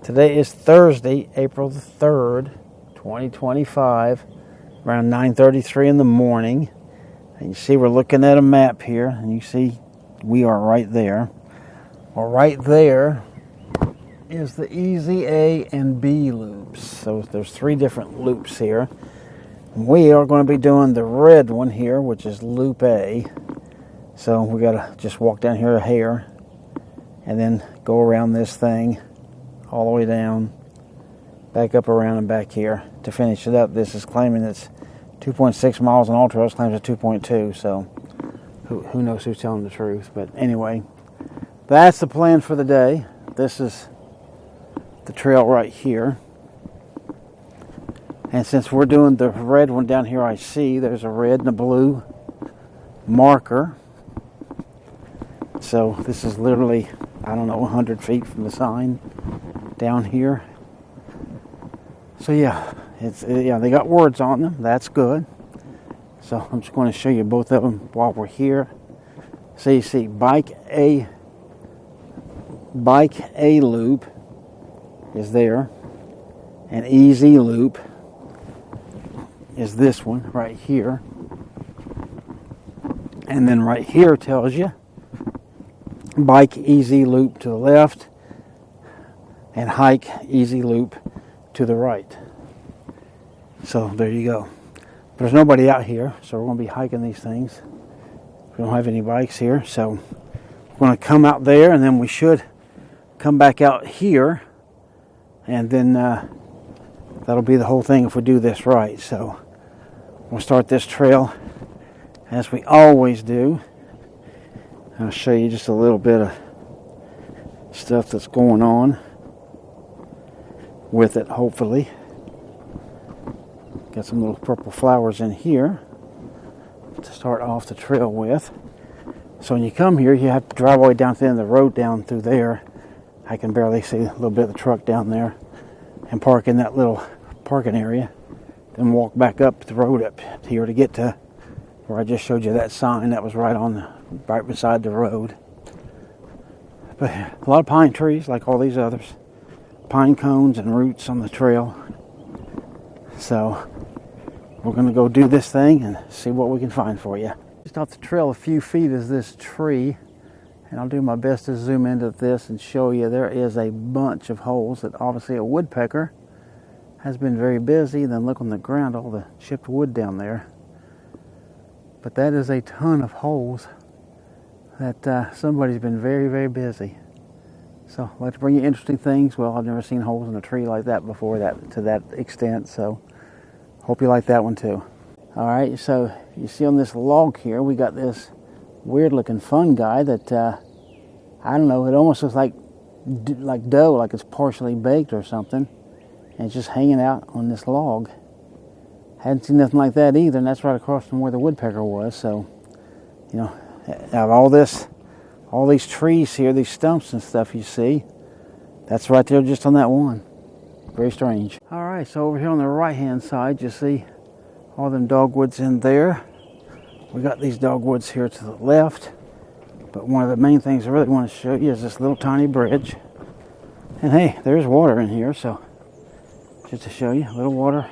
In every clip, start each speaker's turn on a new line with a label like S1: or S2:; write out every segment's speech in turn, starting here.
S1: Today is Thursday, April the 3rd, 2025, around 9:33 in the morning. And you see we're looking at a map here, and you see we are right there. Well, right there is the Easy A and B loops. So there's 3 different loops here. We are going to be doing the red one here, which is loop A. So we got to just walk down here a hair and then go around this thing all the way down, back up around and back here to finish it up. This is claiming it's 2.6 miles, and All Trails claims it's 2.2, so who knows who's telling the truth. But anyway, that's the plan for the day. This is the trail right here. And since we're doing the red one down here, I see there's a red and a blue marker. So this is literally, I don't know, 100 feet from the sign down here. So yeah, they got words on them. That's good. So I'm just going to show you both of them while we're here. So you see bike A loop is there, and easy loop is this one right here. And then right here tells you bike easy loop to the left and hike easy loop to the right. So there you go. There's nobody out here, so we're going to be hiking these things. We don't have any bikes here, so we're going to come out there, and then we should come back out here, and then that'll be the whole thing if we do this right. So we'll start this trail as we always do. I'll show you just a little bit of stuff that's going on with it, hopefully. Got some little purple flowers in here to start off the trail with. So when you come here, you have to drive all the way down to the end of the road down through there. I can barely see a little bit of the truck down there, and park in that little parking area. Then walk back up the road up here to get to where I just showed you that sign that was right beside the road. But a lot of pine trees, like all these others. Pine cones and roots on the trail. So we're going to go do this thing and see what we can find for you. Just off the trail a few feet is this tree, and I'll do my best to zoom into this and show you there is a bunch of holes that obviously a woodpecker has been very busy. Then look on the ground, all the chipped wood down there. But that is a ton of holes that somebody's been very, very busy. So I'd like to bring you interesting things. Well, I've never seen holes in a tree like that before, to that extent. So hope you like that one too. All right, so you see on this log here, we got this weird looking fun guy that, I don't know, it almost looks like dough, like it's partially baked or something. And it's just hanging out on this log. Hadn't seen nothing like that either, and that's right across from where the woodpecker was. So, you know, out of all these trees here, these stumps and stuff you see, that's right there just on that one. Very strange. All right, so over here on the right-hand side, you see all them dogwoods in there. We got these dogwoods here to the left, but one of the main things I really want to show you is this little tiny bridge. And hey, there's water in here, so just to show you, a little water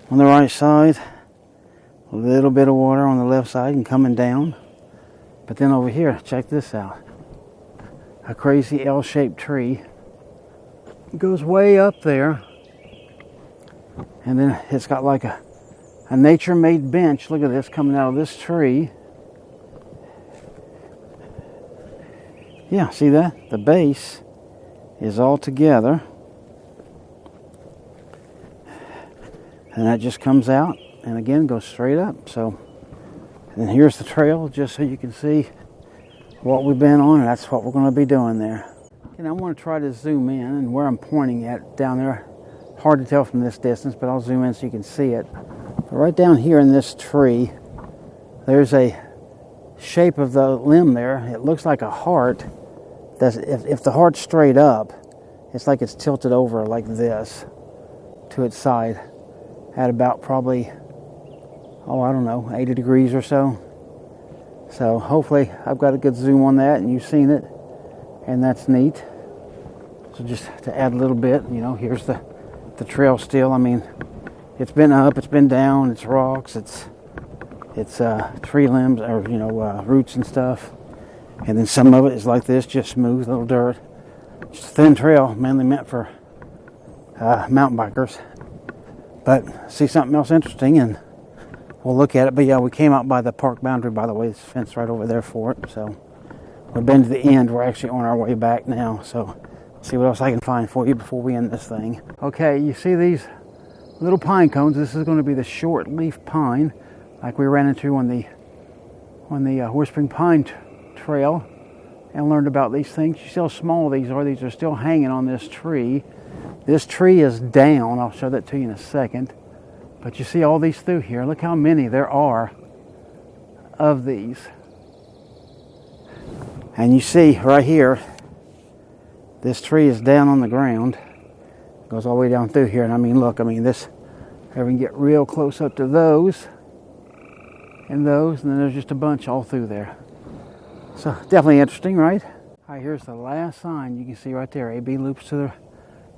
S1: on the right side, a little bit of water on the left side and coming down. But then over here, check this out. A crazy L-shaped tree. It goes way up there. And then it's got like a nature-made bench. Look at this coming out of this tree. Yeah, see that? The base is all together. And that just comes out and again goes straight up. So, and here's the trail just so you can see what we've been on, and that's what we're going to be doing there. And I want to try to zoom in, and where I'm pointing at down there, hard to tell from this distance, but I'll zoom in so you can see it. But right down here in this tree, there's a shape of the limb there. It looks like a heart. If the heart's straight up, it's like it's tilted over like this to its side at about probably, I don't know, 80 degrees or so. So hopefully I've got a good zoom on that and you've seen it, and that's neat. So just to add a little bit, you know, here's the trail still. I mean, it's been up, it's been down, it's rocks, it's tree limbs, or, you know, roots and stuff. And then some of it is like this, just smooth little dirt. Just a thin trail, mainly meant for mountain bikers. But see something else interesting, and we'll look at it. But yeah, we came out by the park boundary, by the way. There's a fence right over there for it. So we've been to the end. We're actually on our way back now. So see what else I can find for you before we end this thing. Okay, you see these little pine cones? This is going to be the short leaf pine, like we ran into on the Whispering Pine Trail, and learned about these things. You see how small these are? These are still hanging on this tree. This tree is down. I'll show that to you in a second. But you see all these through here. Look how many there are of these. And you see right here, this tree is down on the ground. It goes all the way down through here. And I mean, look, I mean, this, I can get real close up to those and those, and then there's just a bunch all through there. So definitely interesting, right? All right, here's the last sign. You can see right there, AB loops to the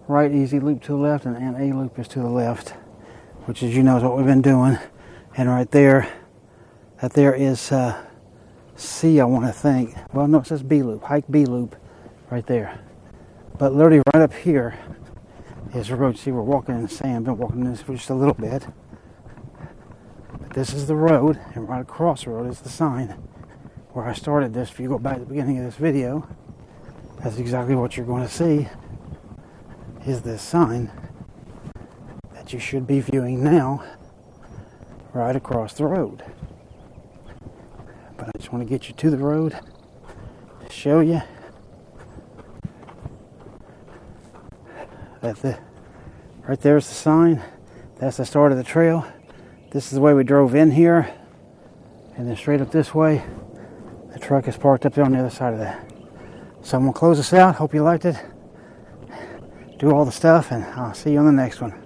S1: right, easy loop to the left, and A loop is to the left, which, as you know, is what we've been doing. And right there, that there is C, I want to think. Well, no, it says B loop, hike B loop right there. But literally right up here is the road. See, we're walking in the sand. Been walking in this for just a little bit. But this is the road, and right across the road is the sign where I started this. If you go back to the beginning of this video, that's exactly what you're going to see, is this sign that you should be viewing now right across the road. But I just want to get you to the road to show you that right there's the sign. That's the start of the trail. This is the way we drove in here, and then straight up this way the truck is parked up there on the other side of that. So I'm going to close this out. Hope you liked it. Do all the stuff, and I'll see you on the next one.